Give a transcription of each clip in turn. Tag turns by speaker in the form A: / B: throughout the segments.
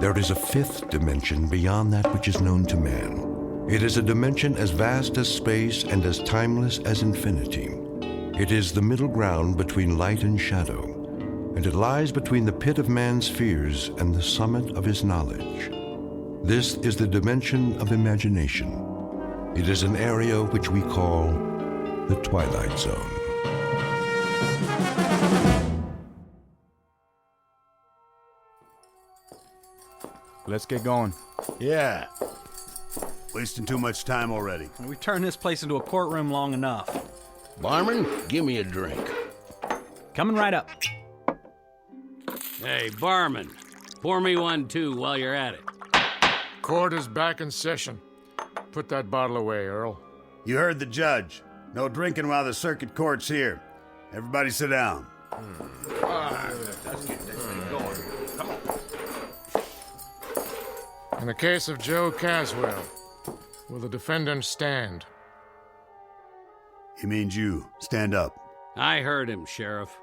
A: There is a fifth dimension beyond that which is known to man. It is a dimension as vast as space and as timeless as infinity. It is the middle ground between light and shadow, and it lies between the pit of man's fears and the summit of his knowledge. This is the dimension of imagination. It is an area which we call the Twilight Zone.
B: Let's get going.
C: Yeah. Wasting too much time already.
D: We turned this place into a courtroom long enough.
E: Barman, give me a drink.
D: Coming right up.
F: Hey, barman, pour me one too while you're at it.
G: Court is back in session. Put that bottle away, Earl.
C: You heard the judge. No drinking while the circuit court's here. Everybody sit down.
E: Let's get this thing going. Come on.
G: In the case of Joe Caswell, will the defendant stand?
C: He means you. Stand up.
F: I heard him, Sheriff.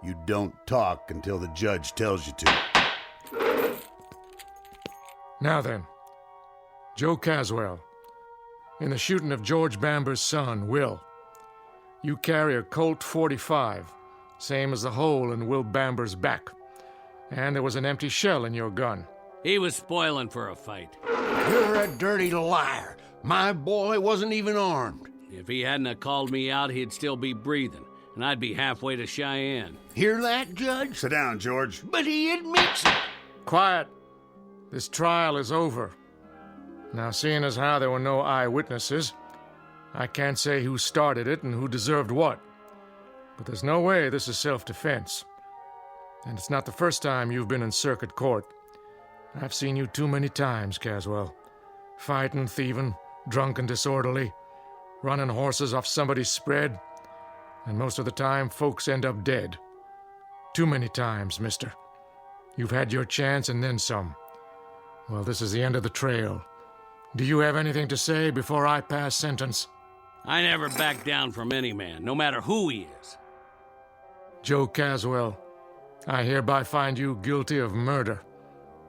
C: You don't talk until the judge tells you to.
G: Now then, Joe Caswell, in the shooting of George Bamber's son, Will, you carry a Colt .45, same as the hole in Will Bamber's back, and there was an empty shell in your gun.
F: He was spoiling for a fight.
E: You're a dirty liar. My boy wasn't even armed.
F: If he hadn't have called me out, he'd still be breathing, and I'd be halfway to Cheyenne.
E: Hear that, Judge?
C: Sit down, George.
E: But he admits it.
G: Quiet. This trial is over. Now, seeing as how there were no eyewitnesses, I can't say who started it and who deserved what. But there's no way this is self-defense. And it's not the first time you've been in circuit court. I've seen you too many times, Caswell. Fighting, thieving, drunk and disorderly, running horses off somebody's spread, and most of the time folks end up dead. Too many times, mister. You've had your chance and then some. Well, this is the end of the trail. Do you have anything to say before I pass sentence?
F: I never back down from any man, no matter who he is.
G: Joe Caswell, I hereby find you guilty of murder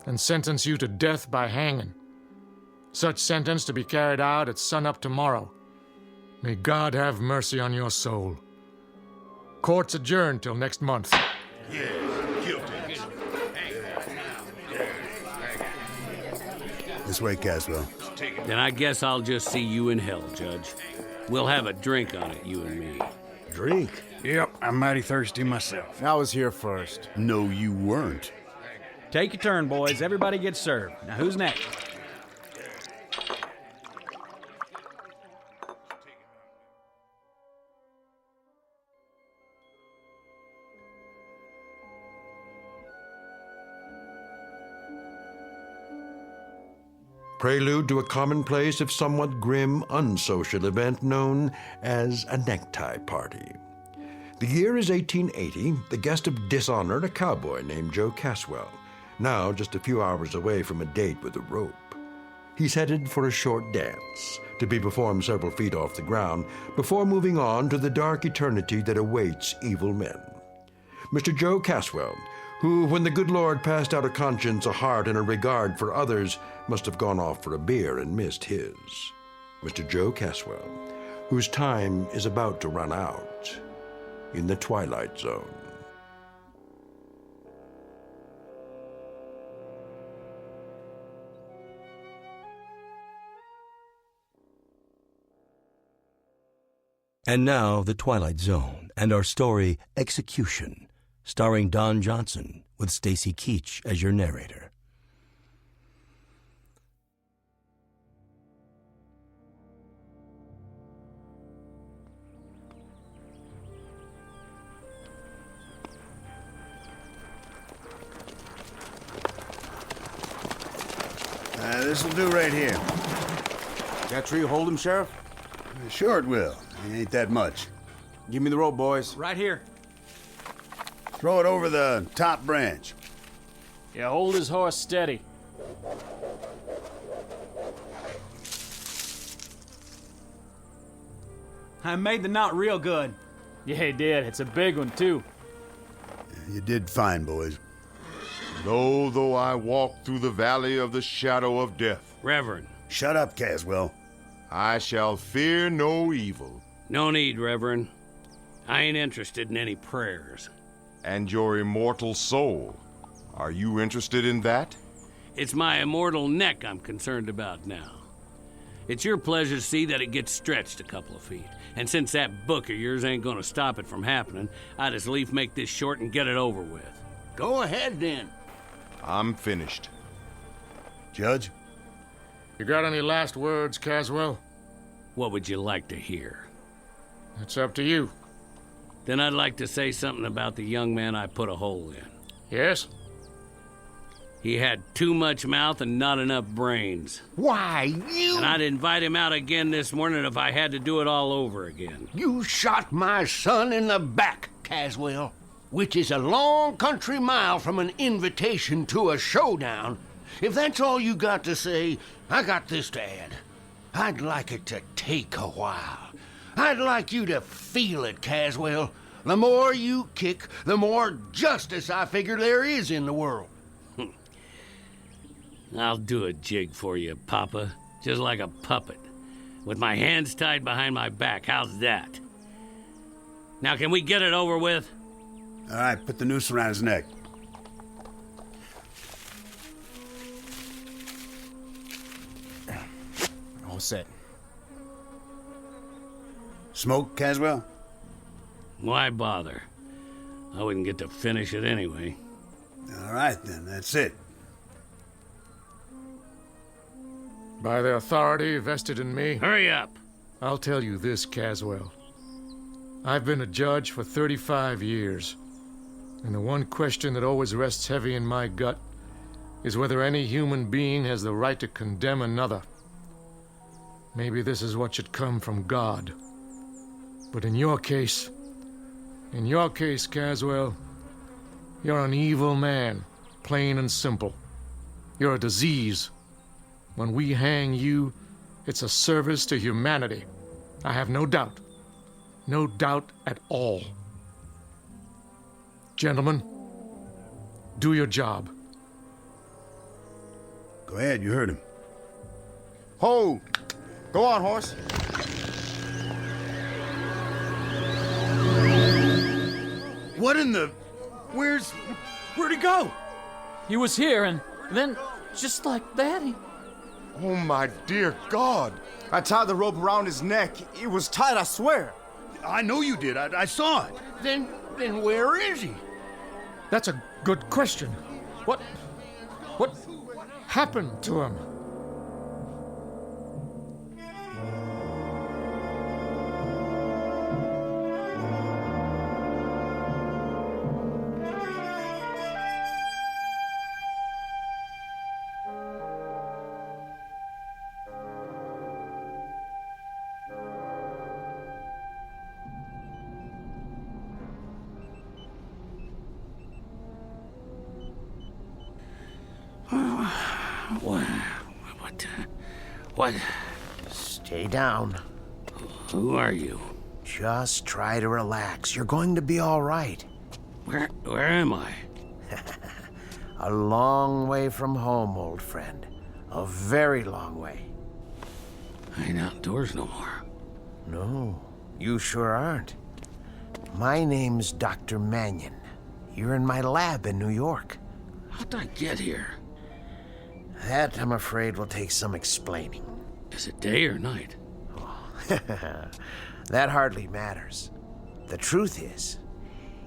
G: and sentence you to death by hanging. Such sentence to be carried out at sunup tomorrow. May God have mercy on your soul. Court's adjourned till next month.
C: This way, Caswell.
F: Then I guess I'll just see you in hell, Judge. We'll have a drink on it, you and me.
C: Drink?
B: Yep, I'm mighty thirsty myself.
H: I was here first.
C: No, you weren't.
D: Take your turn, boys. Everybody gets served. Now, who's next?
A: Prelude to a commonplace, if somewhat grim, unsocial event known as a necktie party. The year is 1880, the guest of dishonor, a cowboy named Joe Caswell, now just a few hours away from a date with a rope. He's headed for a short dance, to be performed several feet off the ground, before moving on to the dark eternity that awaits evil men. Mr. Joe Caswell, who, when the good Lord passed out a conscience, a heart, and a regard for others, must have gone off for a beer and missed his. Mr. Joe Caswell, whose time is about to run out in the Twilight Zone.
I: And now, The Twilight Zone, and our story, Execution, starring Don Johnson, with Stacy Keach as your narrator.
C: This'll do right here.
H: That tree hold him, Sheriff?
C: Sure it will. It ain't that much.
H: Give me the rope, boys.
D: Right here.
C: Throw it over the top branch.
J: Yeah, hold his horse steady.
D: I made the knot real good.
J: Yeah, he did. It's a big one, too.
C: You did fine, boys.
K: Lo, though I walk through the valley of the shadow of death.
F: Reverend.
C: Shut up, Caswell.
K: I shall fear no evil.
F: No need, Reverend. I ain't interested in any prayers.
K: And your immortal soul, are you interested in that?
F: It's my immortal neck I'm concerned about now. It's your pleasure to see that it gets stretched a couple of feet. And since that book of yours ain't gonna stop it from happening, I'd as lief make this short and get it over with.
E: Go ahead, then.
K: I'm finished.
C: Judge?
G: You got any last words, Caswell?
F: What would you like to hear?
G: It's up to you.
F: Then I'd like to say something about the young man I put a hole in.
G: Yes?
F: He had too much mouth and not enough brains.
E: Why, you...
F: And I'd invite him out again this morning if I had to do it all over again.
E: You shot my son in the back, Caswell, which is a long country mile from an invitation to a showdown. If that's all you got to say, I got this to add. I'd like it to take a while. I'd like you to feel it, Caswell. The more you kick, the more justice I figure there is in the world.
F: I'll do a jig for you, Papa. Just like a puppet. With my hands tied behind my back. How's that? Now, can we get it over with?
C: All right, put the noose around his neck.
H: All set.
C: Smoke, Caswell?
F: Why bother? I wouldn't get to finish it anyway.
C: All right, then. That's it.
G: By the authority vested in me...
F: Hurry up!
G: I'll tell you this, Caswell. I've been a judge for 35 years, and the one question that always rests heavy in my gut is whether any human being has the right to condemn another. Maybe this is what should come from God. But in your case, Caswell, you're an evil man, plain and simple. You're a disease. When we hang you, it's a service to humanity. I have no doubt. No doubt at all. Gentlemen, do your job.
C: Go ahead, you heard him.
H: Hold! Go on, horse.
C: What in the... Where'd he go?
J: He was here, and then, just like that, he...
H: Oh, my dear God. I tied the rope around his neck. It was tight, I swear.
C: I know you did. I saw it.
E: Then where is he?
G: That's a good question. What happened to him?
F: What?
E: Stay down.
F: Who are you?
E: Just try to relax. You're going to be all right.
F: Where am I?
E: A long way from home, old friend. A very long way.
F: I ain't outdoors no more.
E: No, you sure aren't. My name's Dr. Mannion. You're in my lab in New York.
F: How'd I get here?
E: That, I'm afraid, will take some explaining.
F: Is it day or night?
E: That hardly matters. The truth is,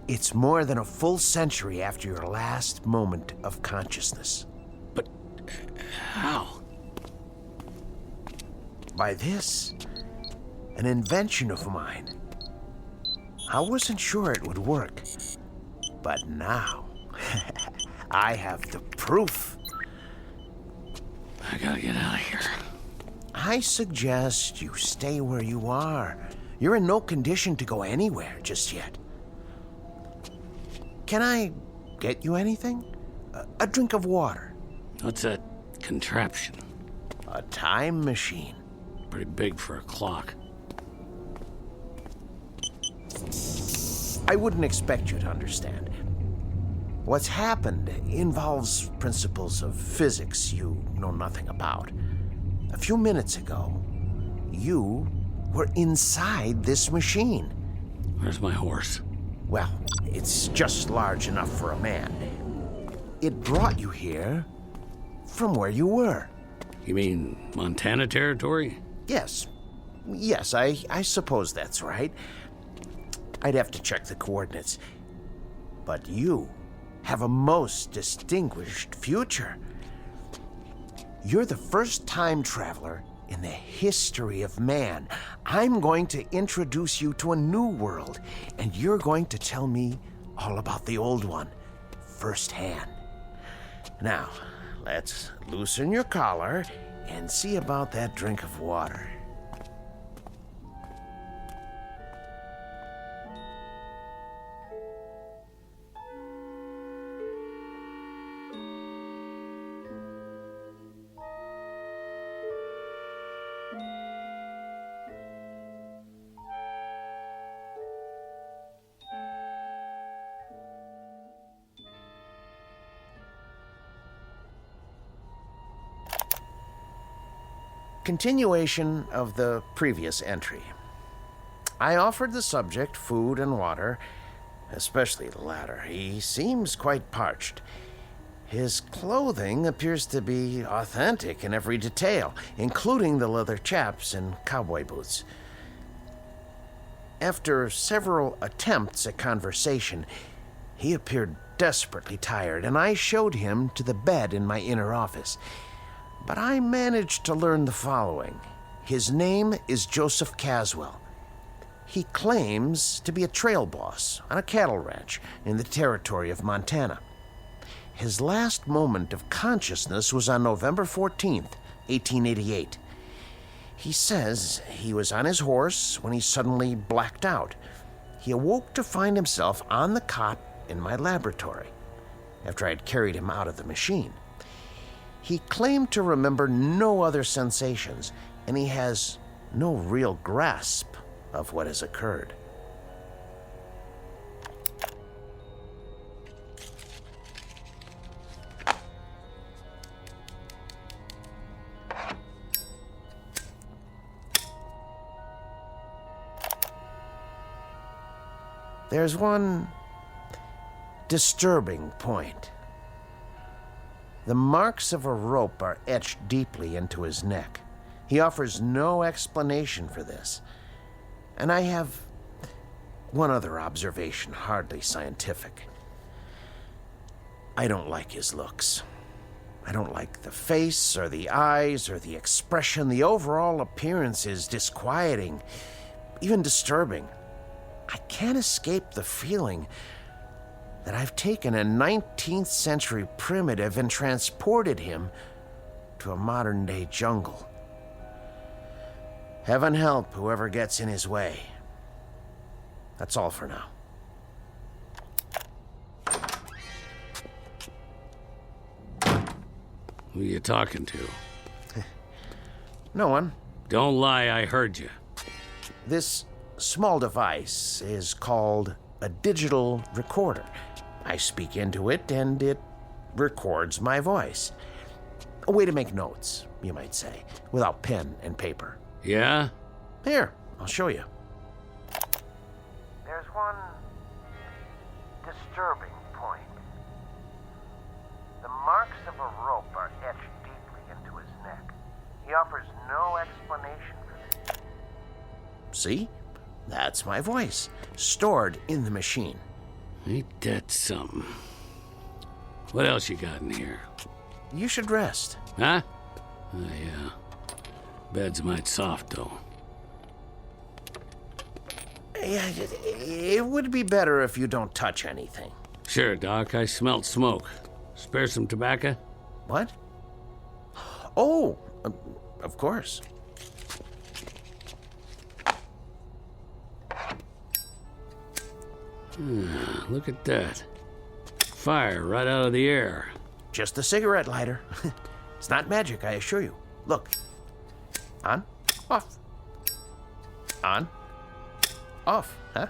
E: it's more than a full century after your last moment of consciousness.
F: But how?
E: By this, an invention of mine. I wasn't sure it would work, but now I have the proof.
F: I gotta get out of here.
E: I suggest you stay where you are. You're in no condition to go anywhere just yet. Can I get you anything? A drink of water?
F: What's that contraption?
E: A time machine.
F: Pretty big for a clock.
E: I wouldn't expect you to understand.
L: What's happened involves principles of physics you know nothing about. A few minutes ago, you were inside this machine.
F: Where's my horse?
L: Well, it's just large enough for a man. It brought you here from where you were.
F: You mean Montana territory?
L: Yes. Yes, I suppose that's right. I'd have to check the coordinates. But you have a most distinguished future. You're the first time traveler in the history of man. I'm going to introduce you to a new world, and you're going to tell me all about the old one firsthand. Now, let's loosen your collar and see about that drink of water. Continuation of the previous entry. I offered the subject food and water, especially the latter. He seems quite parched. His clothing appears to be authentic in every detail, including the leather chaps and cowboy boots. After several attempts at conversation, he appeared desperately tired, and I showed him to the bed in my inner office. But I managed to learn the following. His name is Joseph Caswell. He claims to be a trail boss on a cattle ranch in the territory of Montana. His last moment of consciousness was on November 14th, 1888. He says he was on his horse when he suddenly blacked out. He awoke to find himself on the cot in my laboratory after I had carried him out of the machine. He claimed to remember no other sensations, and he has no real grasp of what has occurred. There's one disturbing point. The marks of a rope are etched deeply into his neck. He offers no explanation for this. And I have one other observation, hardly scientific. I don't like his looks. I don't like the face or the eyes or the expression. The overall appearance is disquieting, even disturbing. I can't escape the feeling that I've taken a 19th century primitive and transported him to a modern-day jungle. Heaven help whoever gets in his way. That's all for now.
F: Who are you talking to?
L: No one.
F: Don't lie, I heard you.
L: This small device is called a digital recorder. I speak into it, and it records my voice. A way to make notes, you might say, without pen and paper.
F: Yeah?
L: Here, I'll show you. There's one disturbing point. The marks of a rope are etched deeply into his neck. He offers no explanation for this. See? That's my voice, stored in the machine.
F: Ain't that something? What else you got in here?
L: You should rest.
F: Huh? Oh, yeah. Bed's might soft, though.
L: Yeah, it would be better if you don't touch anything.
F: Sure, Doc. I smelt smoke. Spare some tobacco?
L: What? Oh, of course.
F: Look at that. Fire right out of the air.
L: Just a cigarette lighter. It's not magic, I assure you. Look. On, off. On, off, huh?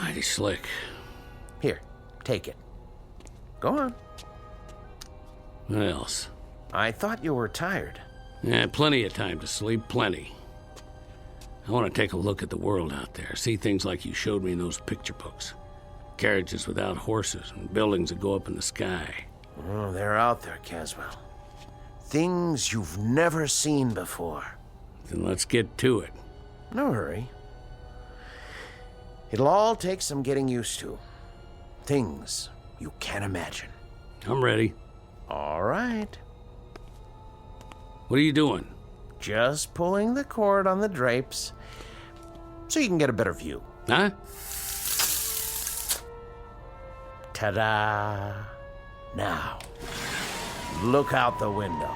F: Mighty slick.
L: Here, take it. Go on.
F: What else?
L: I thought you were tired.
F: Yeah, plenty of time to sleep, plenty. I want to take a look at the world out there, see things like you showed me in those picture books. Carriages without horses and buildings that go up in the sky.
L: Oh, they're out there, Caswell. Things you've never seen before.
F: Then let's get to it.
L: No hurry. It'll all take some getting used to. Things you can't imagine.
F: I'm ready.
L: All right.
F: What are you doing?
L: Just pulling the cord on the drapes so you can get a better view.
F: Huh?
L: Ta-da! Now, look out the window.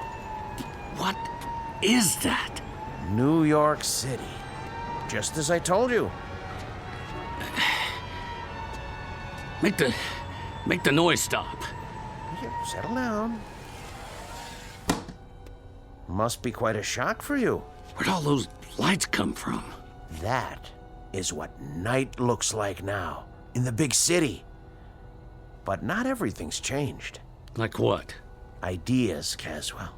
F: What is that?
L: New York City. Just as I told you.
F: Make the noise stop.
L: Here, settle down. Must be quite a shock for you.
F: Where'd all those lights come from?
L: That is what night looks like now, in the big city. But not everything's changed.
F: Like what?
L: Ideas, Caswell.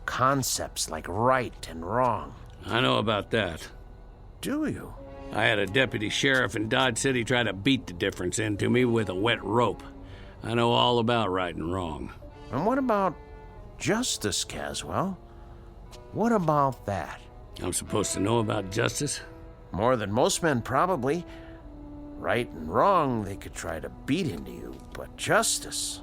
L: Concepts like right and wrong.
F: I know about that.
L: Do you?
F: I had a deputy sheriff in Dodge City try to beat the difference into me with a wet rope. I know all about right and wrong.
L: And what about justice, Caswell? What about that?
F: I'm supposed to know about justice?
L: More than most men, probably. Right and wrong, they could try to beat into you, but justice...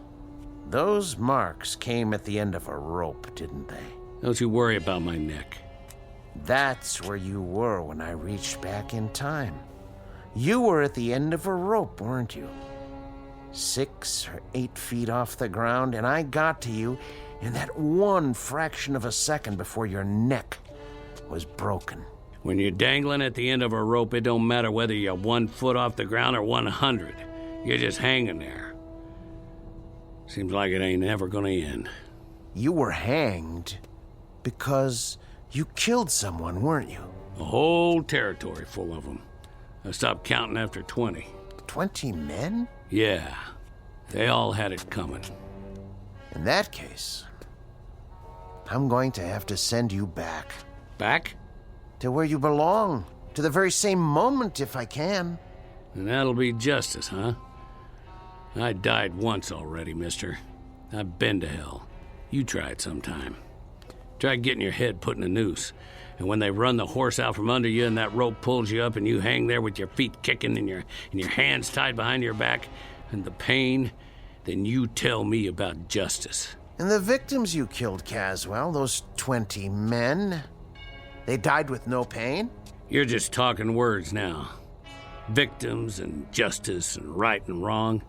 L: Those marks came at the end of a rope, didn't they?
F: Don't you worry about my neck.
L: That's where you were when I reached back in time. You were at the end of a rope, weren't you? 6 or 8 feet off the ground, and I got to you in that one fraction of a second before your neck was broken.
F: When you're dangling at the end of a rope, it don't matter whether you're 1 foot off the ground or 100. You're just hanging there. Seems like it ain't ever gonna end.
L: You were hanged because you killed someone, weren't you?
F: A whole territory full of them. I stopped counting after 20.
L: 20 men?
F: Yeah. They all had it coming.
L: In that case, I'm going to have to send you back.
F: Back?
L: To where you belong. To the very same moment, if I can.
F: And that'll be justice, huh? I died once already, mister. I've been to hell. You try it sometime. Try getting your head put in a noose. And when they run the horse out from under you and that rope pulls you up and you hang there with your feet kicking and your hands tied behind your back and the pain, then you tell me about justice.
L: And the victims you killed, Caswell, those 20 men, they died with no pain?
F: You're just talking words now. Victims and justice and right and wrong.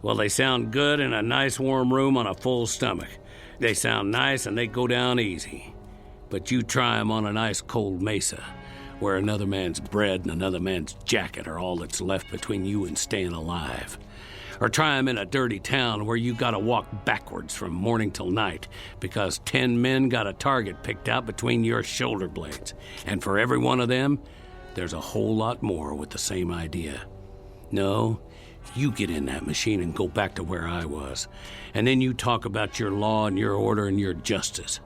F: Well, they sound good in a nice warm room on a full stomach. They sound nice and they go down easy. But you try 'em on an ice cold mesa, where another man's bread and another man's jacket are all that's left between you and staying alive. Or try 'em in a dirty town where you gotta walk backwards from morning till night because 10 men got a target picked out between your shoulder blades. And for every one of them, there's a whole lot more with the same idea. No, you get in that machine and go back to where I was. And then you talk about your law and your order and your justice.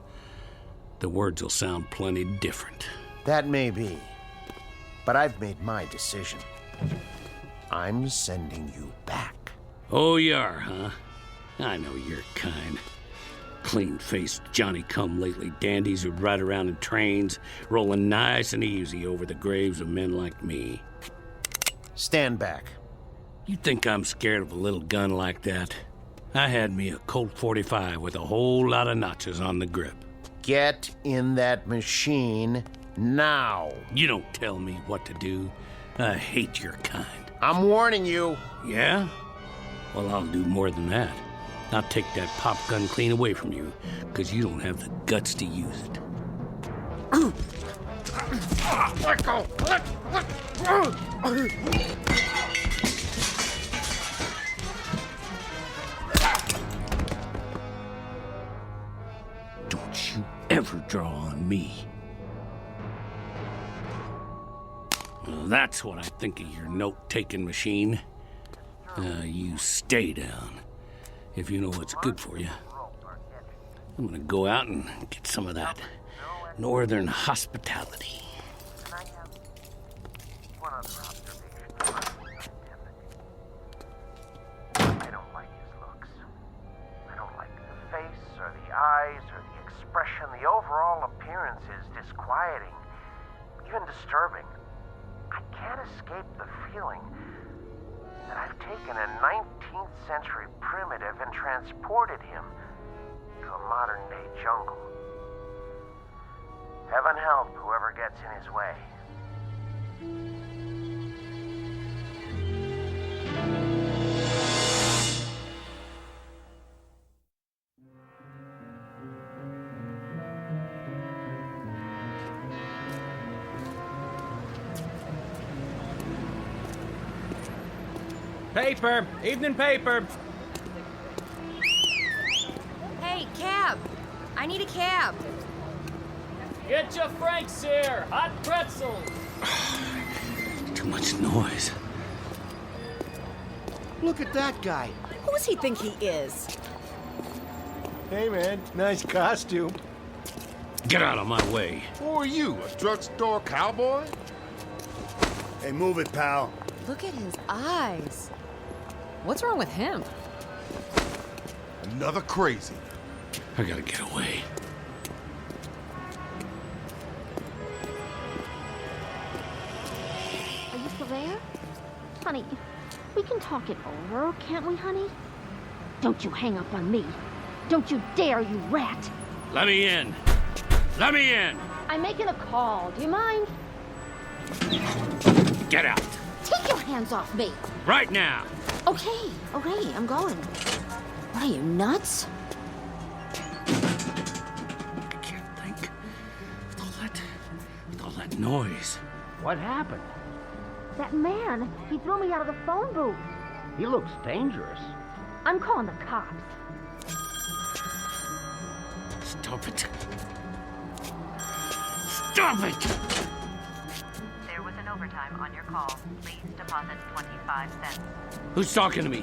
F: The words will sound plenty different.
L: That may be. But I've made my decision. I'm sending you back.
F: Oh, you are, huh? I know your kind. Clean-faced Johnny-come-lately dandies who'd ride around in trains, rolling nice and easy over the graves of men like me.
L: Stand back.
F: You think I'm scared of a little gun like that? I had me a Colt 45 with a whole lot of notches on the grip.
L: Get in that machine now.
F: You don't tell me what to do. I hate your kind.
L: I'm warning you.
F: Yeah? Well, I'll do more than that. I'll take that pop gun clean away from you, because you don't have the guts to use it.
L: Let go!
F: Don't you ever draw on me. Well, that's what I think of your note-taking machine. You stay down, if you know what's good for you. I'm gonna go out and get some of that northern hospitality.
L: I don't like his looks. I don't like the face or the eyes or the expression. The overall appearance is disquieting, even disturbing. I can't escape the feeling that I've taken a 19th century primitive and transported him to a modern day jungle. Heaven help whoever gets in his way.
D: Paper! Evening paper!
M: Hey, cab! I need a cab.
J: Get your Franks here! Hot pretzels!
F: Too much noise.
E: Look at that guy.
M: Who does he think he is?
L: Hey, man, nice costume.
F: Get out of my way.
K: Who are you, a drugstore cowboy?
C: Hey, move it, pal.
M: Look at his eyes. What's wrong with him?
K: Another crazy.
F: I gotta get away.
N: Are you still there? Honey, we can talk it over, can't we, honey? Don't you hang up on me. Don't you dare, you rat.
F: Let me in. Let me in.
N: I'm making a call. Do you mind?
F: Get out.
N: Take your hands off me.
F: Right now.
N: Okay, I'm going. What are you, nuts?
F: I can't think. With all that noise.
E: What happened?
N: That man, he threw me out of the phone booth.
E: He looks dangerous.
N: I'm calling the cops.
F: Stop it. Stop it!
O: There was an overtime on your call. Please deposit 25 cents.
F: Who's talking to me?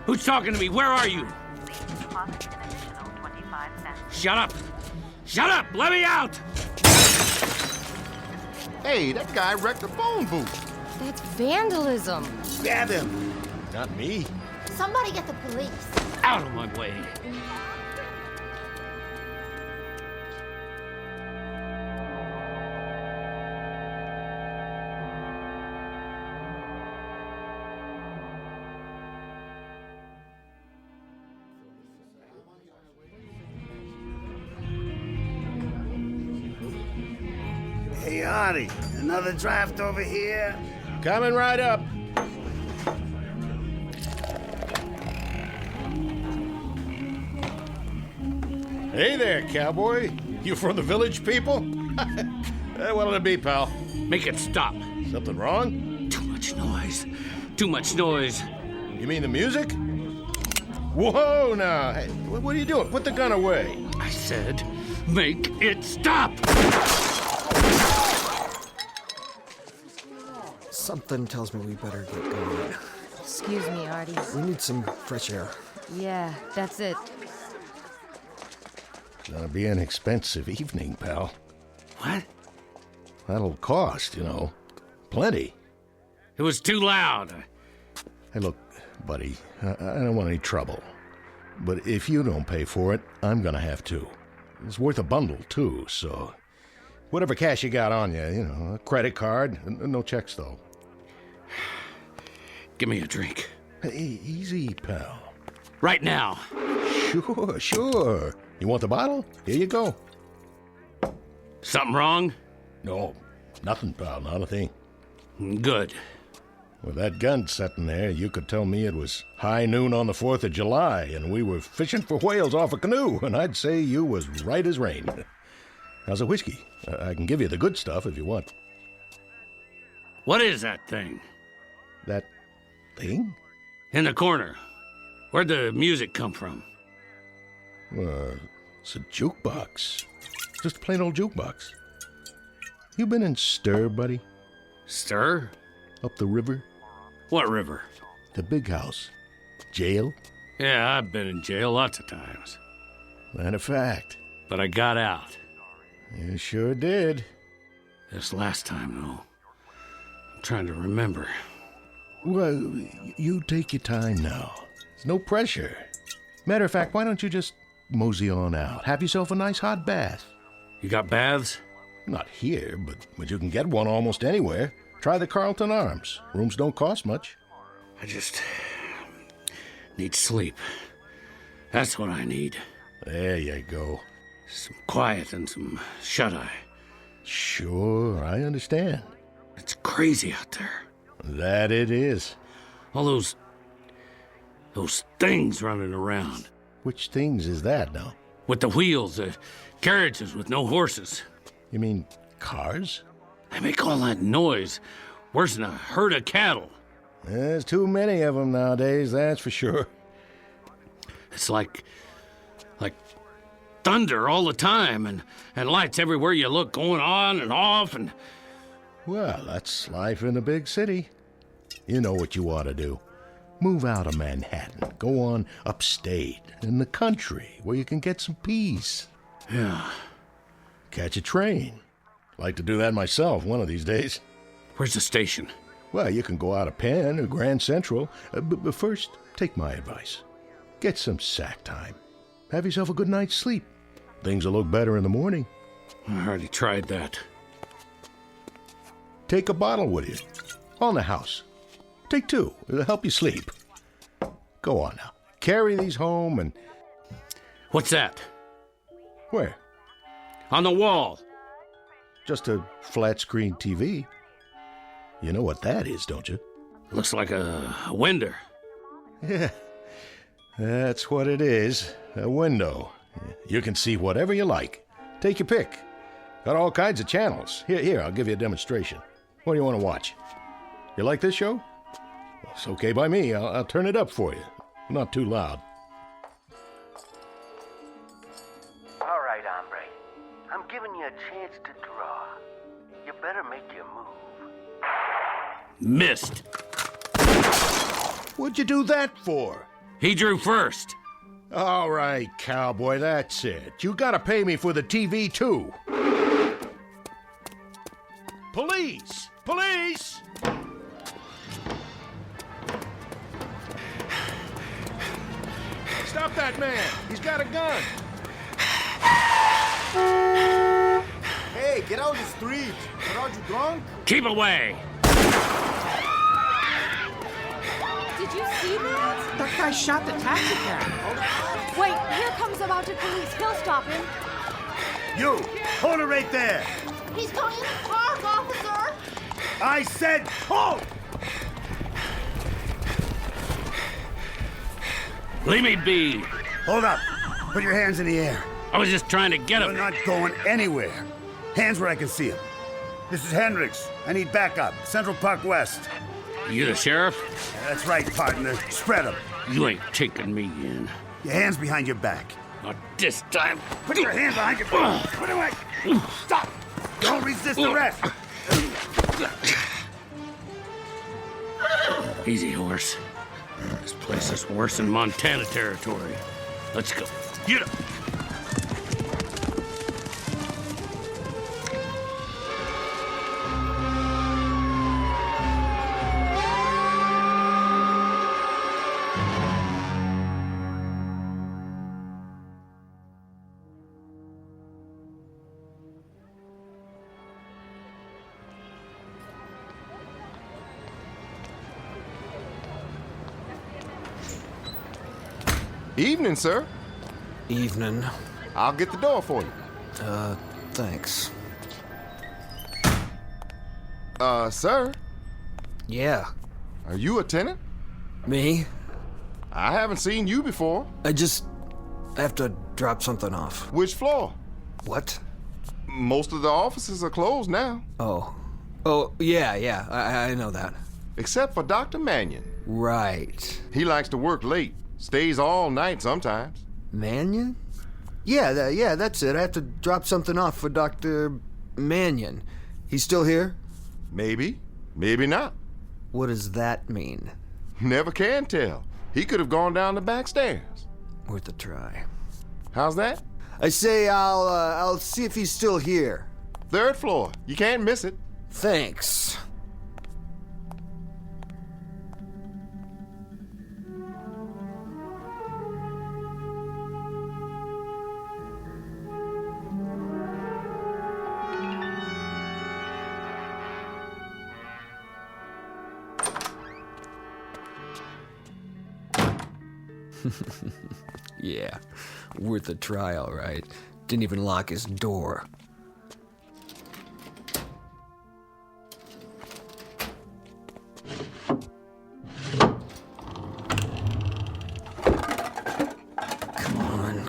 F: Who's talking to me? Where are you?
O: Please deposit an additional 25 cents.
F: Shut up! Shut up! Let me out!
K: Hey, that guy wrecked the phone booth.
M: That's vandalism.
C: Grab him.
K: Not me.
N: Somebody get the police.
F: Out of my way.
C: Hey, Artie, another draft over here?
E: Coming right up. Hey there, cowboy. You from the village people? What'll it be, pal?
F: Make it stop.
E: Something wrong?
F: Too much noise. Too much noise.
E: You mean the music? Whoa, now. Hey, what are you doing? Put the gun away.
F: I said, make it stop!
L: Something tells me we better get going.
M: Excuse me, Artie.
L: We need some fresh air.
M: Yeah, that's it.
E: Gonna be an expensive evening, pal.
F: What?
E: That'll cost, you know. Plenty.
F: It was too loud.
E: Hey, look, buddy, I don't want any trouble. But if you don't pay for it, I'm gonna have to. It's worth a bundle, too, so... Whatever cash you got on you, you know, a credit card. No checks, though.
F: Give me a drink.
E: Hey, easy, pal.
F: Right now.
E: Sure. You want the bottle? Here you go.
F: Something wrong?
E: No, nothing, pal, not a thing.
F: Good.
E: With that gun sitting there, you could tell me it was high noon on the 4th of July, and we were fishing for whales off a canoe, and I'd say you was right as rain. How's a whiskey? I can give you the good stuff if you want.
F: What is that thing?
E: That thing?
F: In the corner. Where'd the music come from?
E: It's a jukebox. Just a plain old jukebox. You been in stir, buddy?
F: Sir?
P: Up the river.
F: What river?
P: The big house. Jail?
F: Yeah, I've been in jail lots of times.
P: Matter of fact.
F: But I got out.
P: You sure did.
F: This last time, though. I'm trying to remember.
P: Well, you take your time now. There's no pressure. Matter of fact, why don't you just mosey on out? Have yourself a nice hot bath.
F: You got baths?
P: Not here, but you can get one almost anywhere. Try the Carlton Arms. Rooms don't cost much.
F: I just need sleep. That's what I need.
P: There you go.
F: Some quiet and some shut-eye.
P: Sure, I understand.
F: It's crazy out there.
P: That it is.
F: All those things running around.
P: Which things is that now?
F: With the wheels, carriages with no horses.
P: You mean cars?
F: They make all that noise. Worse than a herd of cattle.
P: There's too many of them nowadays, that's for sure.
F: It's like thunder all the time, and lights everywhere you look going on and off, and...
P: Well, that's life in a big city. You know what you ought to do. Move out of Manhattan. Go on upstate, in the country, where you can get some peace.
F: Yeah.
P: Catch a train. Like to do that myself one of these days.
F: Where's the station?
P: Well, you can go out of Penn or Grand Central. But first, take my advice. Get some sack time. Have yourself a good night's sleep. Things will look better in the morning.
F: I already tried that.
P: Take a bottle with you. On the house. Take two. It'll help you sleep. Go on now. Carry these home and...
F: What's that?
P: Where?
F: On the wall.
P: Just a flat-screen TV. You know what that is, don't you?
F: Looks like a window.
P: Yeah. That's what it is. A window. You can see whatever you like. Take your pick. Got all kinds of channels. Here, I'll give you a demonstration. What do you want to watch? You like this show? Well, it's okay by me. I'll turn it up for you. Not too loud.
E: All right, hombre. I'm giving you a chance to draw. You better make your move.
F: Missed.
P: What'd you do that for?
F: He drew first.
P: All right, cowboy, that's it. You gotta pay me for the TV, too. Police! Police! Stop that man! He's got a gun!
H: Hey, get out of the street! Are you drunk?
F: Keep away!
M: Did you see that?
J: That guy shot the taxi cab.
M: Wait, here comes the mounted police. He'll stop him.
C: You! Hold it right there!
N: He's going in the park, officer!
C: I said hold!
F: Leave me be.
C: Hold up. Put your hands in the air.
F: I was just trying to get him.
C: You're not going anywhere. Hands where I can see him. This is Hendricks. I need backup. Central Park West.
F: You the sheriff?
C: Yeah, that's right, partner. Spread them.
F: You ain't taking me in.
C: Your hands behind your back.
F: Not this time.
C: Put your hands behind your back. Put it away. Stop. Don't resist arrest.
F: Easy, horse. This place is worse than Montana territory. Let's go. Get up.
K: Evening, sir.
Q: Evening.
K: I'll get the door for you.
Q: Thanks.
K: Sir?
Q: Yeah.
K: Are you a tenant?
Q: Me?
K: I haven't seen you before.
Q: I have to drop something off.
K: Which floor?
Q: What?
K: Most of the offices are closed now.
Q: Oh, yeah, I know that.
K: Except for Dr. Mannion.
Q: Right.
K: He likes to work late. Stays all night sometimes.
Q: Mannion? Yeah, that's it. I have to drop something off for Dr. Mannion. He's still here?
K: Maybe. Maybe not.
Q: What does that mean?
K: Never can tell. He could have gone down the back stairs.
Q: Worth a try.
K: How's that?
Q: I say I'll see if he's still here.
K: 3rd floor. You can't miss it.
Q: Thanks. Yeah, worth a try, all right. Didn't even lock his door.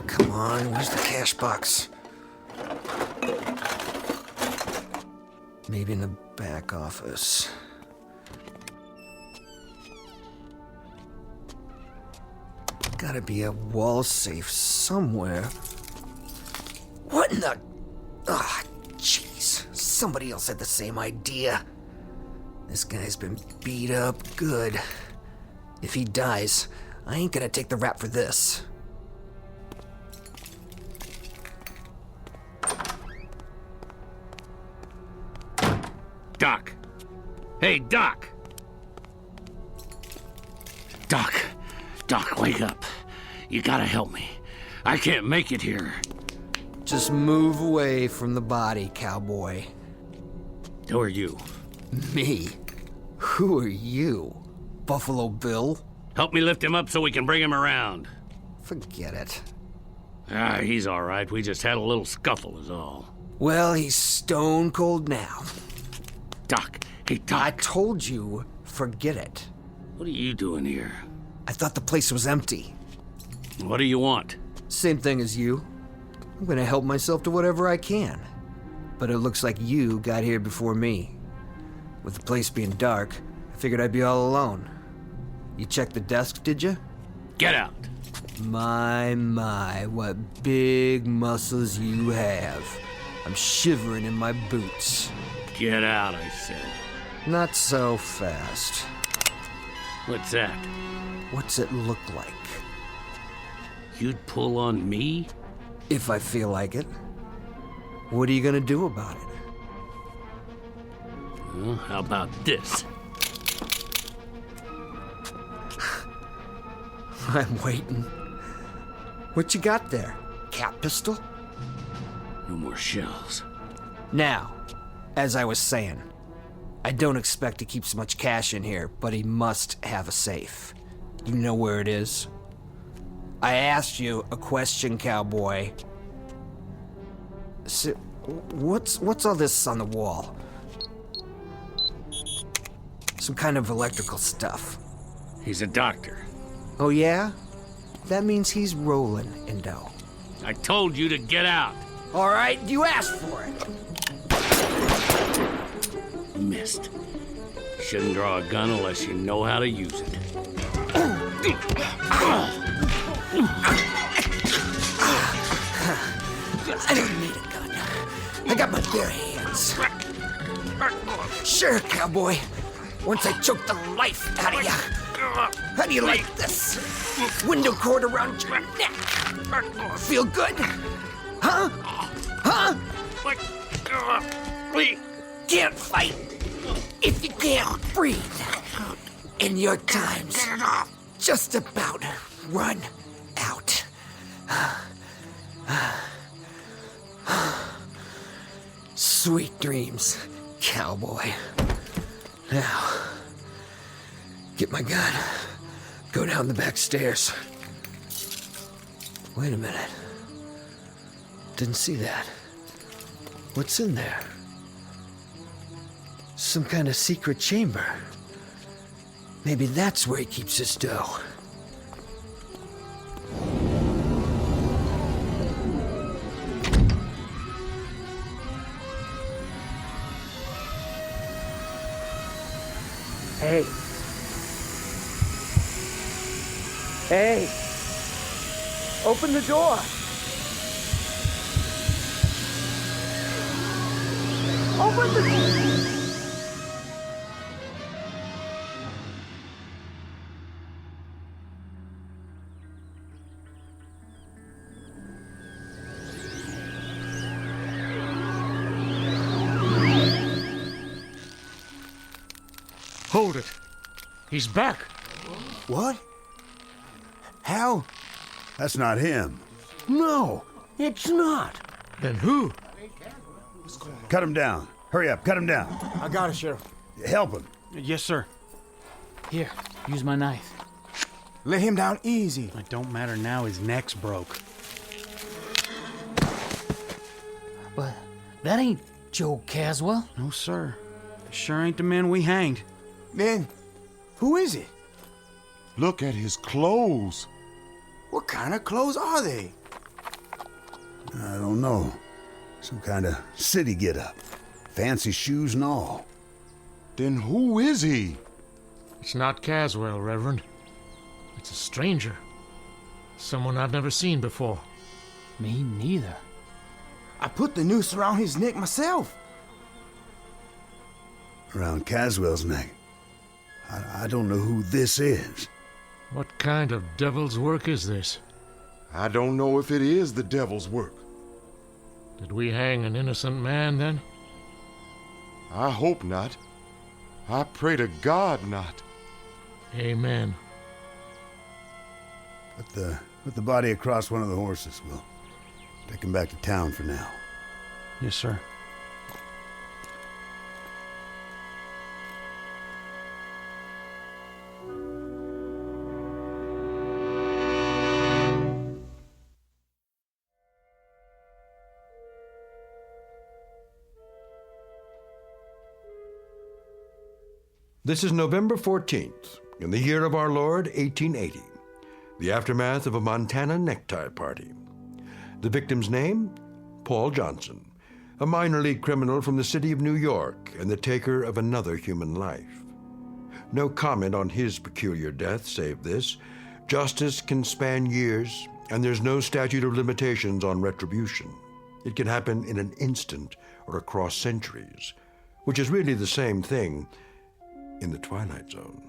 Q: Come on, where's the cash box? Maybe in the back office. Gotta be a wall safe somewhere. What in the... Ah, jeez. Somebody else had the same idea. This guy's been beat up good. If he dies, I ain't gonna take the rap for this.
F: Doc. Hey, Doc. Doc, wake up. You gotta help me. I can't make it here.
Q: Just move away from the body, cowboy.
F: Who are you?
Q: Me? Who are you? Buffalo Bill?
F: Help me lift him up so we can bring him around.
Q: Forget it.
F: He's all right. We just had a little scuffle is all.
Q: Well, he's stone cold now.
F: Doc. Hey, Doc.
Q: I told you, forget it.
F: What are you doing here?
Q: I thought the place was empty.
F: What do you want?
Q: Same thing as you. I'm gonna help myself to whatever I can. But it looks like you got here before me. With the place being dark, I figured I'd be all alone. You checked the desk, did you?
F: Get out.
Q: My, what big muscles you have. I'm shivering in my boots.
F: Get out, I said.
Q: Not so fast.
F: What's that?
Q: What's it look like?
F: You'd pull on me?
Q: If I feel like it. What are you gonna do about it?
F: Well, how about this?
Q: I'm waiting. What you got there? Cat pistol?
F: No more shells.
Q: Now, as I was saying, I don't expect he keeps much cash in here, but he must have a safe. You know where it is? I asked you a question, cowboy. So, what's all this on the wall? Some kind of electrical stuff.
F: He's a doctor.
Q: Oh yeah? That means he's rolling in dough.
F: I told you to get out.
Q: All right, you asked for it.
F: Missed. Shouldn't draw a gun unless you know how to use it.
Q: I don't need a gun. I got my bare hands. Sure, cowboy. Once I choke the life out of you. How do you like this? Window cord around your neck. Feel good? Huh? Huh? Can't fight if you can't breathe. And your time's just about run out. Sweet dreams, cowboy. Now, get my gun. Go down the back stairs. Wait a minute. Didn't see that. What's in there? Some kind of secret chamber. Maybe that's where he keeps his dough.
R: Hey. Hey. Open the door. Open the door.
G: Hold it. He's back.
Q: What? How?
C: That's not him.
E: No, it's not.
G: Then who?
C: Cut him down. Hurry up, cut him down.
Q: I got it, Sheriff.
C: Help him.
D: Yes, sir.
J: Here, use my knife.
Q: Let him down easy.
D: It don't matter now, his neck's broke.
J: But that ain't Joe Caswell.
D: No, sir. Sure ain't the man we hanged.
Q: Then, who is it?
K: Look at his clothes.
Q: What kind of clothes are they?
C: I don't know. Some kind of city get-up. Fancy shoes and all.
K: Then who is he?
G: It's not Caswell, Reverend. It's a stranger. Someone I've never seen before.
J: Me neither.
Q: I put the noose around his neck myself.
C: Around Caswell's neck. I don't know who this is.
G: What kind of devil's work is this?
K: I don't know if it is the devil's work.
G: Did we hang an innocent man, then?
K: I hope not. I pray to God not.
G: Amen.
C: Put the body across one of the horses. We'll take him back to town for now.
D: Yes, sir.
A: This is November 14th, in the year of our Lord, 1880, the aftermath of a Montana necktie party. The victim's name? Paul Johnson, a minor league criminal from the city of New York and the taker of another human life. No comment on his peculiar death save this: justice can span years, and there's no statute of limitations on retribution. It can happen in an instant or across centuries, which is really the same thing in the Twilight Zone.